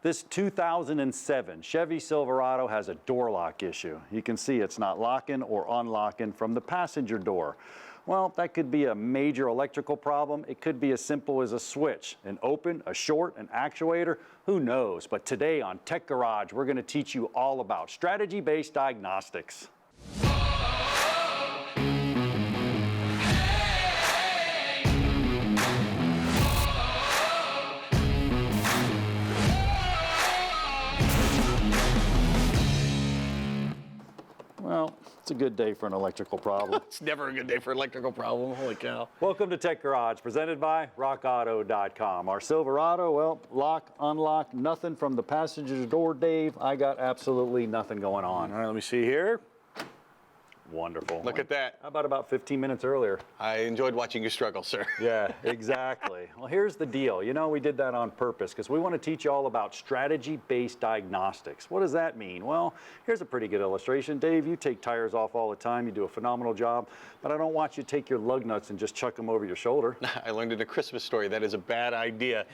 This 2007 Chevy Silverado has a door lock issue. You can see it's not locking or unlocking from the passenger door. Well, that could be a major electrical problem. It could be as simple as a switch, an open, a short, an actuator, who knows? But today on Tech Garage, we're going to teach you all about strategy-based diagnostics. Well, it's a good day for an electrical problem. It's never a good day for an electrical problem. Holy cow. Welcome to Tech Garage, presented by RockAuto.com. Our Silverado, well, lock, unlock, nothing from the passenger door, Dave. I got absolutely nothing going on. All right, let me see here. Wonderful. Look at that. How about 15 minutes earlier? I enjoyed watching you struggle, sir. Yeah, exactly. Well, here's the deal. You know, we did that on purpose because we want to teach you all about strategy-based diagnostics. What does that mean? Well, here's a pretty good illustration. Dave, you take tires off all the time. You do a phenomenal job, but I don't want you to take your lug nuts and just chuck them over your shoulder. I learned in a Christmas story that is a bad idea.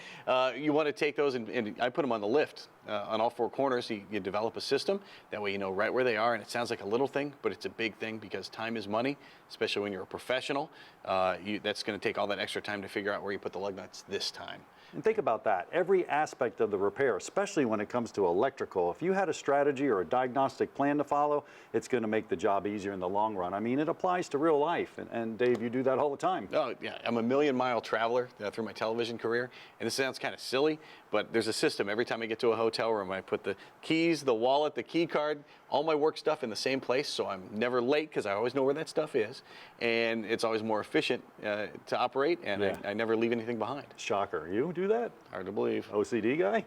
You want to take those and I put them on the lift on all four corners. You develop a system. That way you know right where they are, and it sounds like a little thing, but it's a big thing because time is money, especially when you're a professional. That's going to take all that extra time to figure out where you put the lug nuts this time. And think about that. Every aspect of the repair, especially when it comes to electrical, if you had a strategy or a diagnostic plan to follow, it's going to make the job easier in the long run. I mean, it applies to real life. And Dave, you do that all the time. Oh, yeah. I'm a million-mile traveler through my television career. And this sounds kind of silly, but there's a system. Every time I get to a hotel room, I put the keys, the wallet, the key card, all my work stuff in the same place, so I'm never late because I always know where that stuff is. And it's always more efficient to operate, and yeah. I never leave anything behind. Shocker. You do that? Hard to believe. OCD guy?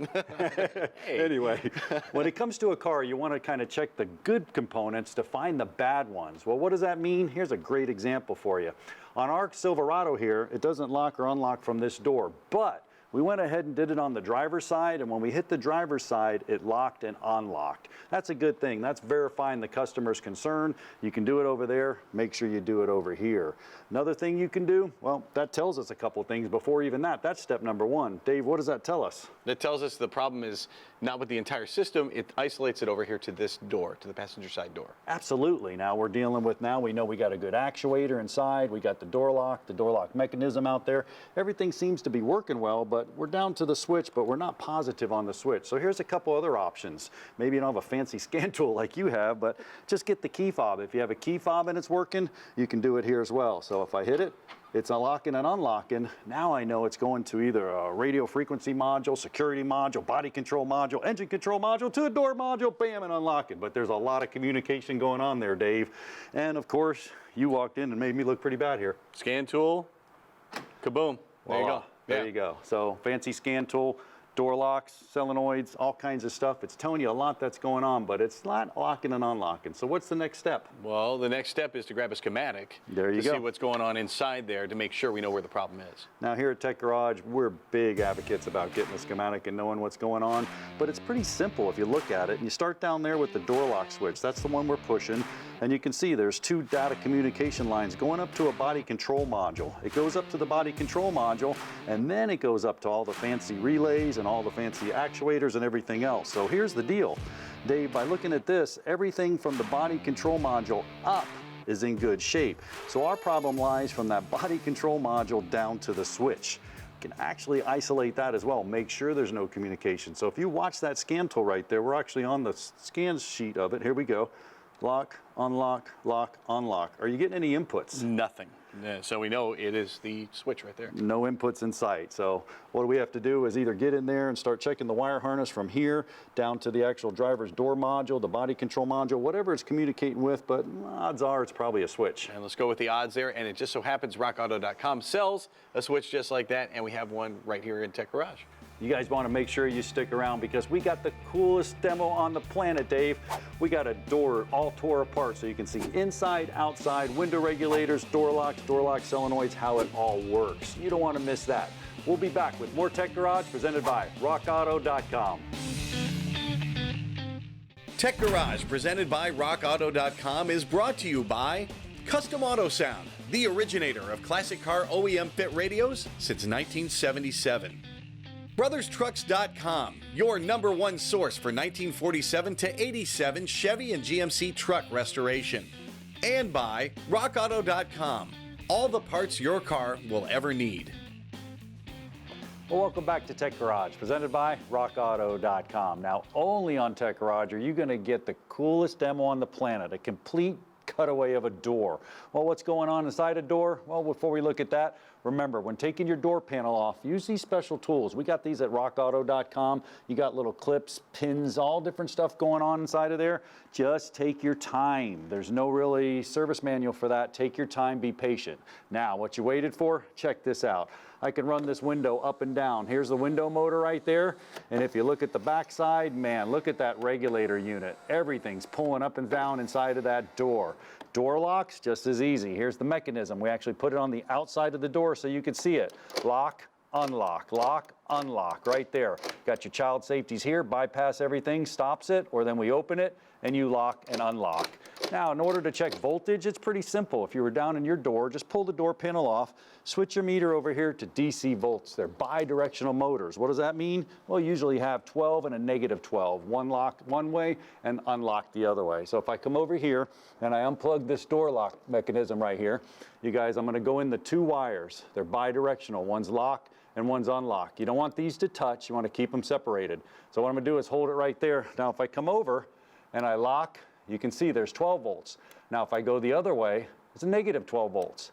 Hey. Anyway, when it comes to a car, you want to kind of check the good components to find the bad ones. Well, what does that mean? Here's a great example for you. On our Silverado here, it doesn't lock or unlock from this door, but we went ahead and did it on the driver's side, and when we hit the driver's side, it locked and unlocked. That's a good thing. That's verifying the customer's concern. You can do it over there. Make sure you do it over here. Another thing you can do, well, that tells us a couple things before even that. That's step number one. Dave, what does that tell us? That tells us the problem is not with the entire system. It isolates it over here to this door, to the passenger side door. Absolutely. Now we're dealing with, we know we got a good actuator inside. We got the door lock mechanism out there. Everything seems to be working well, but we're down to the switch, but we're not positive on the switch. So here's a couple other options. Maybe you don't have a fancy scan tool like you have, but just get the key fob. If you have a key fob and it's working, you can do it here as well. So if I hit it, it's unlocking and unlocking. Now I know it's going to either a radio frequency module, security module, body control module, engine control module, to a door module, bam, and unlocking. But there's a lot of communication going on there, Dave. And of course, you walked in and made me look pretty bad here. Scan tool, kaboom, there you go. There you go. So fancy scan tool, door locks, solenoids, all kinds of stuff. It's telling you a lot that's going on, but it's not locking and unlocking. So what's the next step? Well, the next step is to grab a schematic to see what's going on inside there to make sure we know where the problem is. Now here at Tech Garage, we're big advocates about getting a schematic and knowing what's going on, but it's pretty simple if you look at it. And you start down there with the door lock switch. That's the one we're pushing. And you can see there's two data communication lines going up to a body control module. It goes up to the body control module, and then it goes up to all the fancy relays and all the fancy actuators and everything else. So here's the deal, Dave, by looking at this, everything from the body control module up is in good shape. So our problem lies from that body control module down to the switch. You can actually isolate that as well, make sure there's no communication. So if you watch that scan tool right there, we're actually on the scan sheet of it. Here we go. Lock, unlock, lock, unlock. Are you getting any inputs? Nothing. Yeah, so we know it is the switch right there. No inputs in sight. So what we have to do is either get in there and start checking the wire harness from here down to the actual driver's door module, the body control module, whatever it's communicating with, but odds are it's probably a switch. And let's go with the odds there. And it just so happens RockAuto.com sells a switch just like that, and we have one right here in Tech Garage. You guys want to make sure you stick around because we got the coolest demo on the planet, Dave. We got a door all tore apart so you can see inside, outside, window regulators, door lock solenoids, how it all works. You don't want to miss that. We'll be back with more Tech Garage presented by RockAuto.com. Tech Garage presented by RockAuto.com is brought to you by Custom Auto Sound, the originator of classic car OEM fit radios since 1977. BrothersTrucks.com, your #1 source for 1947 to 87 Chevy and GMC truck restoration. And by RockAuto.com, all the parts your car will ever need. Well, welcome back to Tech Garage, presented by RockAuto.com. Now, only on Tech Garage are you going to get the coolest demo on the planet, a complete cutaway of a door. Well, what's going on inside a door? Well, before we look at that, remember, when taking your door panel off, use these special tools. We got these at rockauto.com. You got little clips, pins, all different stuff going on inside of there. Just take your time. There's no really service manual for that. Take your time, be patient. Now, what you waited for? Check this out. I can run this window up and down. Here's the window motor right there. And if you look at the back side, man, look at that regulator unit. Everything's pulling up and down inside of that door. Door locks, just as easy. Here's the mechanism. We actually put it on the outside of the door so you can see it. Lock, unlock, right there. Got your child safeties here, bypass everything, stops it, or then we open it and you lock and unlock. Now, in order to check voltage, it's pretty simple. If you were down in your door, just pull the door panel off, switch your meter over here to DC volts. They're bi-directional motors. What does that mean? Well, you usually have 12 and a -12. One lock one way and unlock the other way. So if I come over here and I unplug this door lock mechanism right here, you guys, I'm gonna go in the 2 wires. They're bi-directional. One's lock and one's unlock. You don't want these to touch. You want to keep them separated. So what I'm gonna do is hold it right there. Now, if I come over and I lock, you can see there's 12 volts. Now, if I go the other way, it's a -12 volts.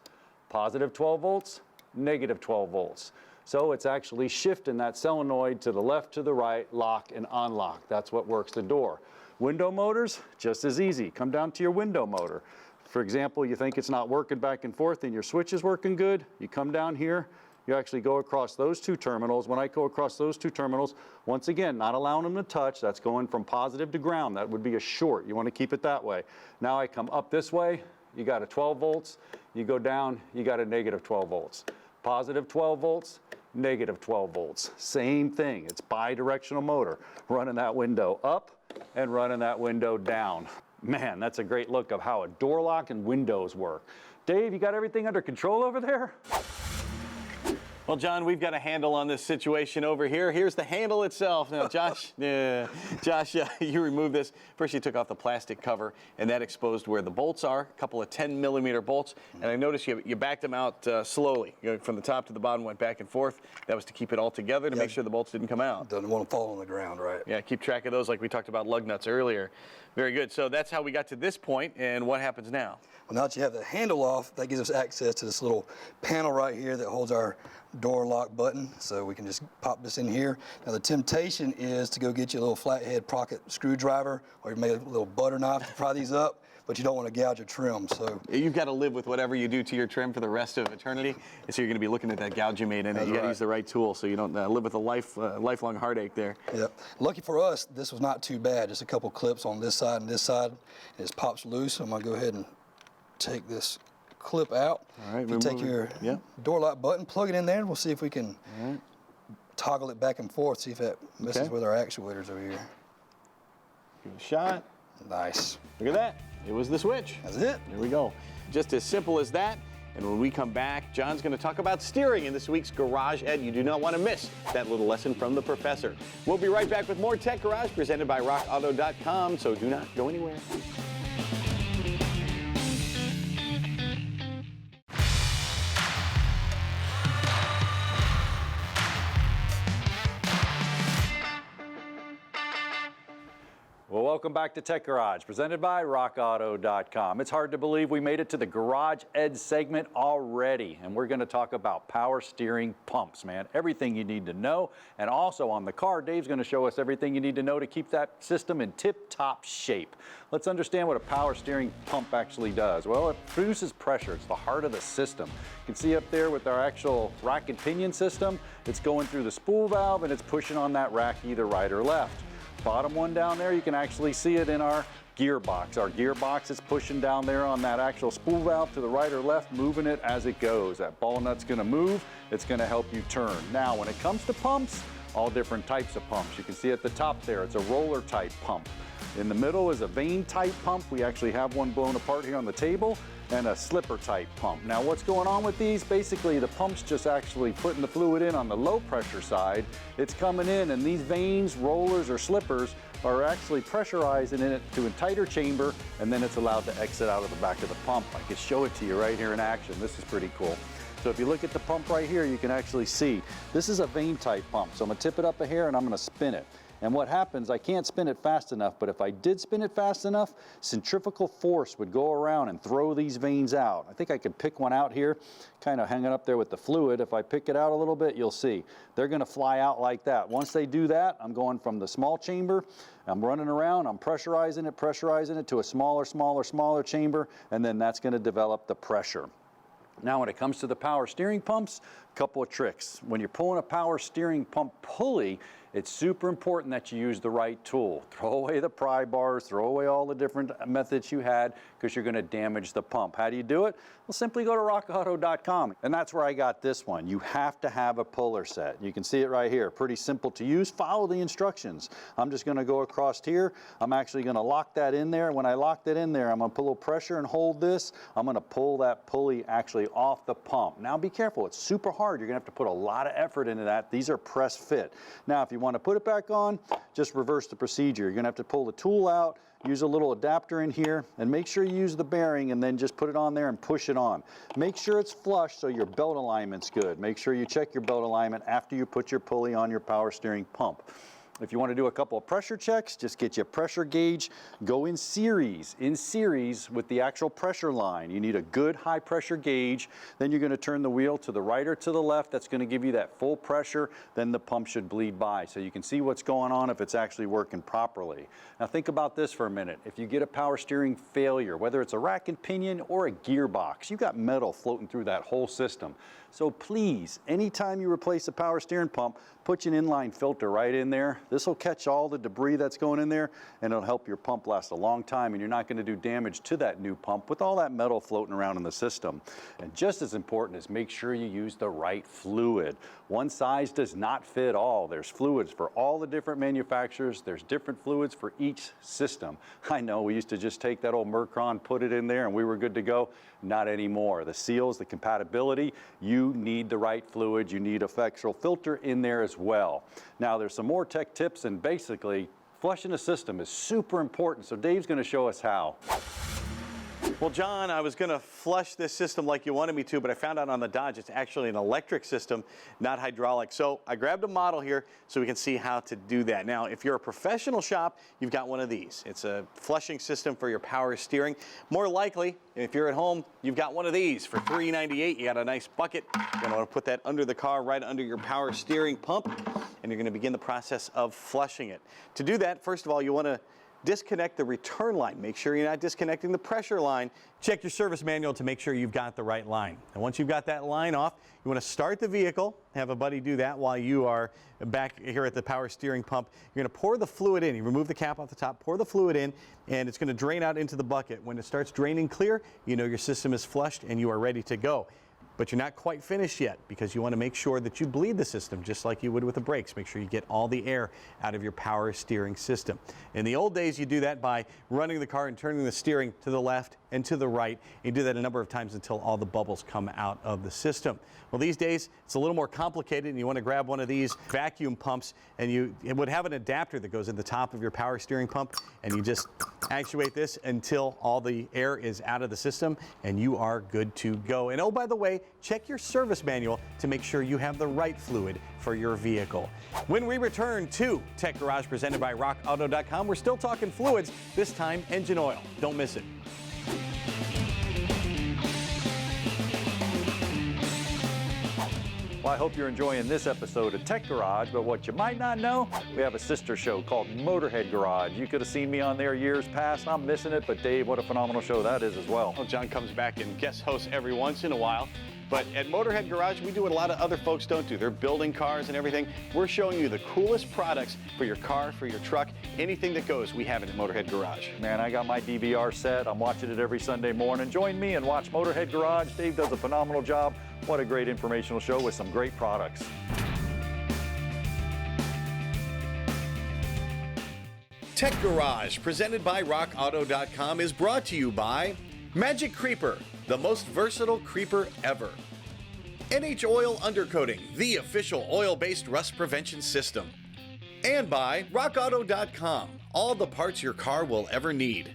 Positive 12 volts, -12 volts. So it's actually shifting that solenoid to the left, to the right, lock and unlock. That's what works the door. Window motors, just as easy. Come down to your window motor. For example, you think it's not working back and forth and your switch is working good, you come down here, you actually go across those 2 terminals. When I go across those 2 terminals, once again, not allowing them to touch, that's going from positive to ground. That would be a short. You want to keep it that way. Now I come up this way, you got a 12 volts. You go down, you got a -12 volts. Positive 12 volts, -12 volts. Same thing. It's bi-directional motor. Running that window up and running that window down. Man, that's a great look of how a door lock and windows work. Dave, you got everything under control over there? Well, John, we've got a handle on this situation over here. Here's the handle itself. Now, Josh, you removed this. First, you took off the plastic cover, and that exposed where the bolts are, a couple of 10mm bolts. And I noticed you backed them out slowly. From the top to the bottom, went back and forth. That was to keep it all together to make sure the bolts didn't come out. Doesn't want to fall on the ground, right? Yeah, keep track of those like we talked about lug nuts earlier. Very good. So that's how we got to this point, and what happens now? Well, now that you have the handle off, that gives us access to this little panel right here that holds our door lock button. So we can just pop this in here. Now the temptation is to go get you a little flathead pocket screwdriver, or you made a little butter knife to pry these up, but you don't want to gouge your trim. So you've got to live with whatever you do to your trim for the rest of eternity. And so you're going to be looking at that gouge you made in it. You got to use the right tool so you don't live with a lifelong heartache there. Yep. Lucky for us, this was not too bad. Just a couple clips on this side and this side. It just pops loose. So I'm going to go ahead and take this clip out. All right, you take your door lock button, plug it in there, and we'll see if we can toggle it back and forth, see if that messes with our actuators over here. Give it a shot. Nice. Look at that. It was the switch. That's it. There we go. Just as simple as that. And when we come back, John's going to talk about steering in this week's Garage Ed. You do not want to miss that little lesson from the professor. We'll be right back with more Tech Garage presented by RockAuto.com, so do not go anywhere. Well, welcome back to Tech Garage, presented by RockAuto.com. It's hard to believe we made it to the Garage Ed segment already, and we're going to talk about power steering pumps, man. Everything you need to know, and also on the car, Dave's going to show us everything you need to know to keep that system in tip-top shape. Let's understand what a power steering pump actually does. Well, it produces pressure. It's the heart of the system. You can see up there with our actual rack and pinion system, it's going through the spool valve, and it's pushing on that rack either right or left. Bottom one down there, you can actually see it in our gearbox. Our gearbox is pushing down there on that actual spool valve to the right or left, moving it as it goes. That ball nut's gonna move, it's gonna help you turn. Now, when it comes to pumps, all different types of pumps. You can see at the top there, it's a roller type pump. In the middle is a vane type pump. We actually have one blown apart here on the table, and a slipper type pump. Now what's going on with these? Basically the pump's just actually putting the fluid in on the low pressure side. It's coming in, and these vanes, rollers, or slippers are actually pressurizing in it to a tighter chamber, and then it's allowed to exit out of the back of the pump. I can show it to you right here in action. This is pretty cool. So if you look at the pump right here, you can actually see this is a vane type pump. So I'm gonna tip it up a hair and I'm gonna spin it. And what happens, I can't spin it fast enough, but if I did spin it fast enough, centrifugal force would go around and throw these vanes out. I think I could pick one out here, kind of hanging up there with the fluid. If I pick it out a little bit, you'll see. They're gonna fly out like that. Once they do that, I'm going from the small chamber, I'm running around, I'm pressurizing it to a smaller chamber, and then that's gonna develop the pressure. Now when it comes to the power steering pumps, a couple of tricks. When you're pulling a power steering pump pulley, it's super important that you use the right tool. Throw away the pry bars, throw away all the different methods you had, because you're gonna damage the pump. How do you do it? Well, simply go to rockauto.com, and that's where I got this one. You have to have a puller set. You can see it right here. Pretty simple to use. Follow the instructions. I'm just gonna go across here. I'm actually gonna lock that in there. When I lock that in there, I'm gonna put a little pressure and hold this. I'm gonna pull that pulley actually off the pump. Now be careful, it's super hard. You're gonna have to put a lot of effort into that. These are press fit. Now if you want to put it back on, just reverse the procedure. You're gonna have to pull the tool out, use a little adapter in here, and make sure you use the bearing, and then just put it on there and push it on. Make sure it's flush so your belt alignment's good. Make sure you check your belt alignment after you put your pulley on your power steering pump. If you want to do a couple of pressure checks, just get your pressure gauge, go in series with the actual pressure line. You need a good high pressure gauge. Then you're going to turn the wheel to the right or to the left. That's going to give you that full pressure. Then the pump should bleed by. So you can see what's going on if it's actually working properly. Now think about this for a minute. If you get a power steering failure, whether it's a rack and pinion or a gearbox, you've got metal floating through that whole system. So please, anytime you replace a power steering pump, put an inline filter right in there. This will catch all the debris that's going in there, and it'll help your pump last a long time, and you're not going to do damage to that new pump with all that metal floating around in the system. And just as important is make sure you use the right fluid. One size does not fit all. There's fluids for all the different manufacturers. There's different fluids for each system. I know we used to just take that old Mercron, put it in there, and we were good to go. Not anymore. The seals, the compatibility, you need the right fluid. You need a effectual filter in there as well. Now there's some more tech tips, and basically flushing a system is super important. So Dave's going to show us how. Well, John, I was going to flush this system like you wanted me to, but I found out on the Dodge it's actually an electric system, not hydraulic. So I grabbed a model here so we can see how to do that. Now, if you're a professional shop, you've got one of these. It's a flushing system for your power steering. More likely, if you're at home, you've got one of these for $3.98. You got a nice bucket. You're going to want to put that under the car, right under your power steering pump, and you're going to begin the process of flushing it. To do that, first of all, you want to disconnect the return line. Make sure you're not disconnecting the pressure line. Check your service manual to make sure you've got the right line. And once you've got that line off, you want to start the vehicle. Have a buddy do that while you are back here at the power steering pump. You're going to pour the fluid in. You remove the cap off the top, pour the fluid in, and it's going to drain out into the bucket. When it starts draining clear, you know your system is flushed and you are ready to go. But you're not quite finished yet, because you want to make sure that you bleed the system just like you would with the brakes. Make sure you get all the air out of your power steering system. In the old days, you do that by running the car and turning the steering to the left and to the right. You do that a number of times until all the bubbles come out of the system. Well, these days, it's a little more complicated, and you want to grab one of these vacuum pumps, and it would have an adapter that goes in the top of your power steering pump, and you just actuate this until all the air is out of the system, and you are good to go. And oh, by the way, check your service manual to make sure you have the right fluid for your vehicle. When we return to Tech Garage presented by rockauto.com, we're still talking fluids, this time engine oil. Don't miss it. Well, I hope you're enjoying this episode of Tech Garage, but what you might not know, we have a sister show called Motorhead Garage. You could have seen me on there years past. I'm missing it, but Dave, what a phenomenal show that is as well. Well, John comes back and guest hosts every once in a while. But at Motorhead Garage, we do what a lot of other folks don't do. They're building cars and everything. We're showing you the coolest products for your car, for your truck, anything that goes, we have it at Motorhead Garage. Man, I got my DVR set. I'm watching it every Sunday morning. Join me and watch Motorhead Garage. Dave does a phenomenal job. What a great informational show with some great products. Tech Garage, presented by RockAuto.com, is brought to you by Magic Creeper, the most versatile creeper ever. NH Oil Undercoating, the official oil-based rust prevention system. And by RockAuto.com, all the parts your car will ever need.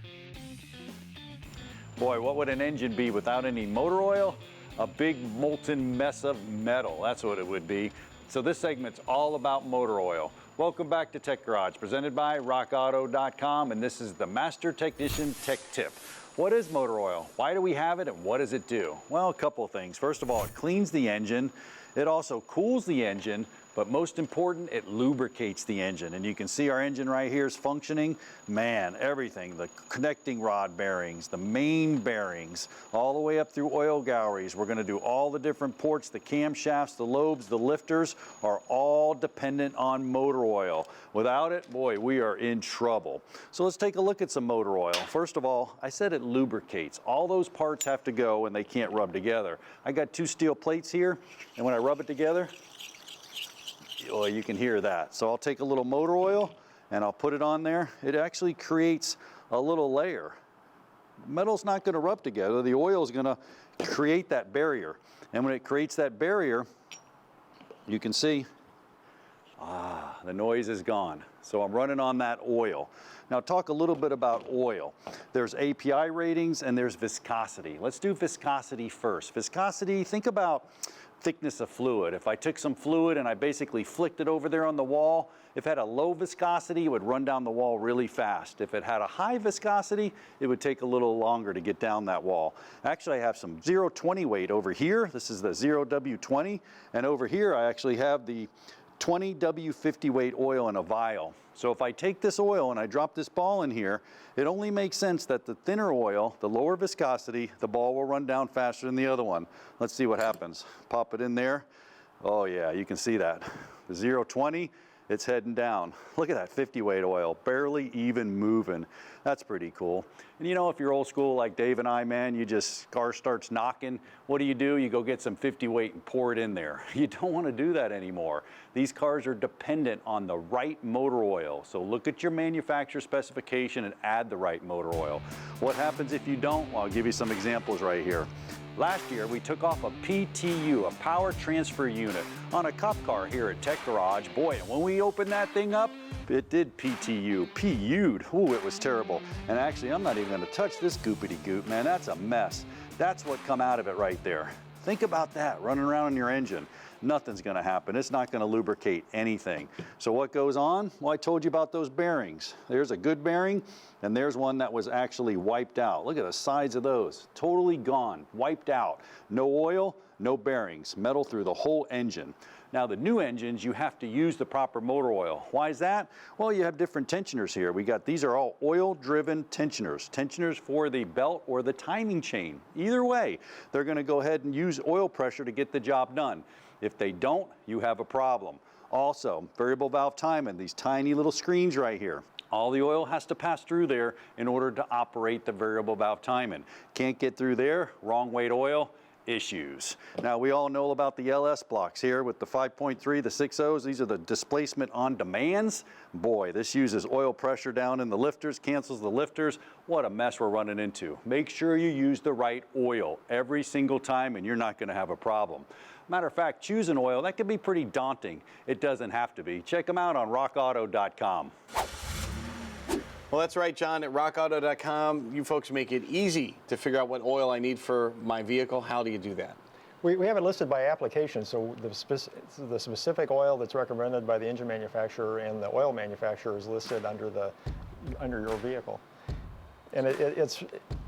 Boy, what would an engine be without any motor oil? A big molten mess of metal, that's what it would be. So this segment's all about motor oil. Welcome back to Tech Garage, presented by RockAuto.com, and this is the Master Technician Tech Tip. What is motor oil? Why do we have it, and what does it do? Well, a couple of things. First of all, it cleans the engine. It also cools the engine, but most important, it lubricates the engine. And you can see our engine right here is functioning. Man, everything, the connecting rod bearings, the main bearings, all the way up through oil galleries. We're gonna do all the different ports, the camshafts, the lobes, the lifters are all dependent on motor oil. Without it, boy, we are in trouble. So let's take a look at some motor oil. First of all, I said it lubricates. All those parts have to go and they can't rub together. I got 2 steel plates here, and when I rub it together, well, you can hear that. So I'll take a little motor oil and I'll put it on there. It actually creates a little layer. Metal's not going to rub together. The oil is going to create that barrier. And when it creates that barrier, you can see, the noise is gone. So I'm running on that oil. Now talk a little bit about oil. There's API ratings and there's viscosity. Let's do viscosity first. Viscosity, think about thickness of fluid. If I took some fluid and I basically flicked it over there on the wall, if it had a low viscosity, it would run down the wall really fast. If it had a high viscosity, it would take a little longer to get down that wall. Actually, I have some 020 weight over here. This is the 0W20. And over here, I actually have the 20 W50 weight oil in a vial. So if I take this oil and I drop this ball in here, it only makes sense that the thinner oil, the lower viscosity, the ball will run down faster than the other one. Let's see what happens. Pop it in there. Oh yeah, you can see that. The 020, it's heading down. Look at that 50 weight oil, barely even moving. That's pretty cool. And you know, if you're old school like Dave and I, man, you just, car starts knocking, what do? You go get some 50 weight and pour it in there. You don't want to do that anymore. These cars are dependent on the right motor oil. So look at your manufacturer specification and add the right motor oil. What happens if you don't? Well, I'll give you some examples right here. Last year, we took off a PTU, a power transfer unit, on a cop car here at Tech Garage. Boy, and when we opened that thing up, it did PTU, P-U'd. Ooh, it was terrible. And actually, I'm not even gonna touch this goopity goop, man. That's a mess. That's what come out of it right there. Think about that, running around in your engine. Nothing's gonna happen. It's not gonna lubricate anything. So what goes on? Well, I told you about those bearings. There's a good bearing, and there's one that was actually wiped out. Look at the sides of those. Totally gone, wiped out. No oil, no bearings, metal through the whole engine. Now the new engines, you have to use the proper motor oil. Why is that? Well, you have different tensioners here. These are all oil-driven tensioners. Tensioners for the belt or the timing chain. Either way, they're gonna go ahead and use oil pressure to get the job done. If they don't, you have a problem. Also, variable valve timing, these tiny little screens right here. All the oil has to pass through there in order to operate the variable valve timing. Can't get through there, wrong weight oil, issues. Now we all know about the LS blocks here with the 5.3, the 6.0s. These are the displacement on demands. Boy, this uses oil pressure down in the lifters, cancels the lifters. What a mess we're running into. Make sure you use the right oil every single time and you're not gonna have a problem. Matter of fact, choosing oil, that can be pretty daunting. It doesn't have to be. Check them out on RockAuto.com. Well, that's right, John. At RockAuto.com, you folks make it easy to figure out what oil I need for my vehicle. How do you do that? We have it listed by application, so the specific oil that's recommended by the engine manufacturer and the oil manufacturer is listed under your vehicle. And it's,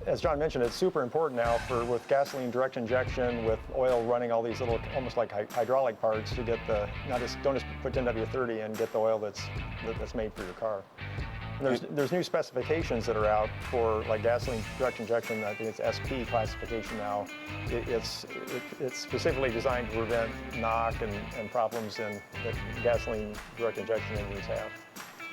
as John mentioned, it's super important now with gasoline direct injection, with oil running all these little, almost like hydraulic parts to get don't just put 10W30 and get the oil that's made for your car. And there's new specifications that are out for like gasoline direct injection. I think it's SP classification now. It's specifically designed to prevent knock and problems that gasoline direct injection engines have.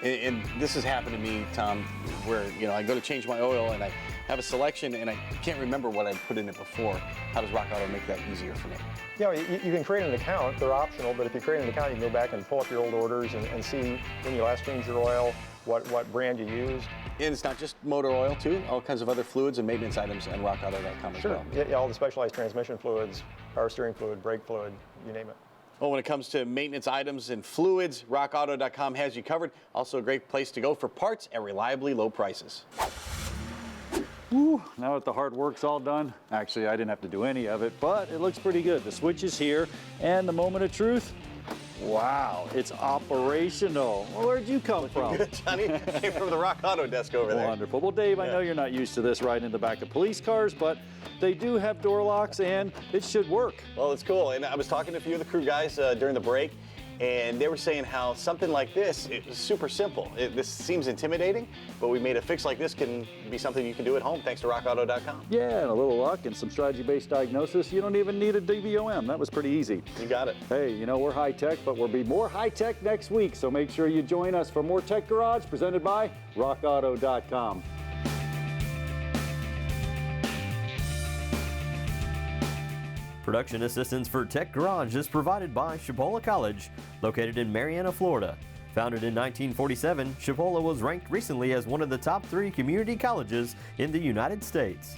And this has happened to me, Tom, where I go to change my oil and I have a selection and I can't remember what I put in it before. How does Rock Auto make that easier for me? You can create an account. They're optional, but if you create an account, you can go back and pull up your old orders and see when you last changed your oil, what brand you use. And it's not just motor oil, too. All kinds of other fluids and maintenance items on rockauto.com as well. Yeah, all the specialized transmission fluids, power steering fluid, brake fluid, you name it. Well, when it comes to maintenance items and fluids, rockauto.com has you covered. Also a great place to go for parts at reliably low prices. Whew, now that the hard work's all done, actually I didn't have to do any of it, but it looks pretty good. The switch is here, and the moment of truth, wow, it's operational. Well, where'd you come from? Good, Johnny. Came from the Rock Auto desk over there. Wonderful. Well, Dave, I know you're not used to this riding in the back of police cars, but they do have door locks, and it should work. Well, it's cool. And I was talking to a few of the crew guys during the break, and they were saying how something like this, it was super simple. This seems intimidating, but we made a fix like this can be something you can do at home thanks to rockauto.com. Yeah, and a little luck and some strategy-based diagnosis. You don't even need a DVOM. That was pretty easy. You got it. Hey, you know, we're high-tech, but we'll be more high-tech next week, so make sure you join us for more Tech Garage presented by rockauto.com. Production assistance for Tech Garage is provided by Chipola College, located in Marianna, Florida. Founded in 1947, Chipola was ranked recently as one of the top 3 community colleges in the United States.